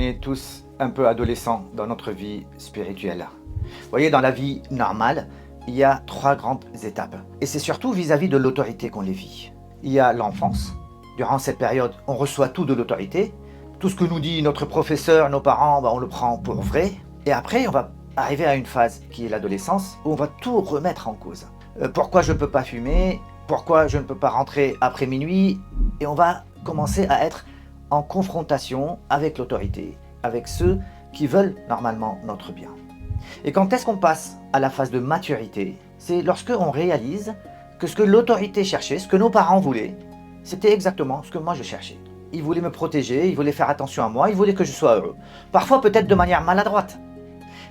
est tous un peu adolescents dans notre vie spirituelle. Vous voyez, dans la vie normale, il y a 3 grandes étapes. Et c'est surtout vis-à-vis de l'autorité qu'on les vit. Il y a l'enfance. Durant cette période, on reçoit tout de l'autorité. Tout ce que nous dit notre professeur, nos parents, on le prend pour vrai. Et après, on va arriver à une phase qui est l'adolescence, où on va tout remettre en cause. Pourquoi je ne peux pas fumer? Pourquoi je ne peux pas rentrer après minuit? Et on va commencer à être en confrontation avec l'autorité, avec ceux qui veulent normalement notre bien. Et quand est-ce qu'on passe à la phase de maturité? C'est lorsque on réalise que ce que l'autorité cherchait, ce que nos parents voulaient, c'était exactement ce que moi je cherchais. Ils voulaient me protéger, ils voulaient faire attention à moi, ils voulaient que je sois heureux. Parfois peut-être de manière maladroite.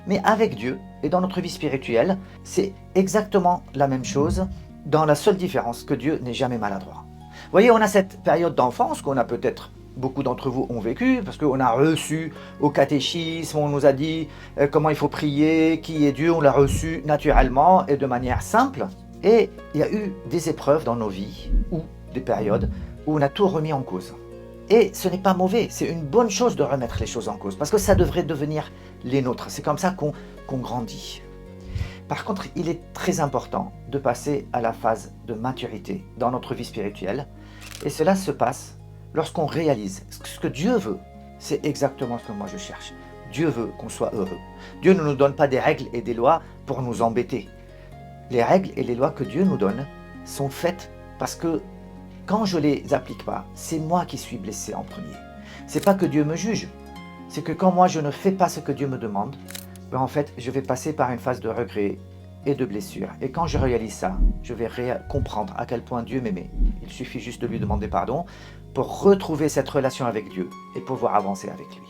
Mais avec Dieu et dans notre vie spirituelle, c'est exactement la même chose, dans la seule différence que Dieu n'est jamais maladroit. Vous voyez, on a cette période d'enfance qu'on a peut-être, beaucoup d'entre vous ont vécu, parce qu'on a reçu au catéchisme, on nous a dit comment il faut prier, qui est Dieu, on l'a reçu naturellement et de manière simple. Et il y a eu des épreuves dans nos vies, ou des périodes, où on a tout remis en cause. Et ce n'est pas mauvais, c'est une bonne chose de remettre les choses en cause, parce que ça devrait devenir les nôtres. C'est comme ça qu'on grandit. Par contre, il est très important de passer à la phase de maturité dans notre vie spirituelle. Et cela se passe lorsqu'on réalise ce que Dieu veut. C'est exactement ce que moi je cherche. Dieu veut qu'on soit heureux. Dieu ne nous donne pas des règles et des lois pour nous embêter. Les règles et les lois que Dieu nous donne sont faites parce que quand je ne les applique pas, c'est moi qui suis blessé en premier. C'est pas que Dieu me juge, c'est que quand moi je ne fais pas ce que Dieu me demande, en fait je vais passer par une phase de regret et de blessure. Et quand je réalise ça, je vais comprendre à quel point Dieu m'aimait. Il suffit juste de lui demander pardon pour retrouver cette relation avec Dieu et pouvoir avancer avec lui.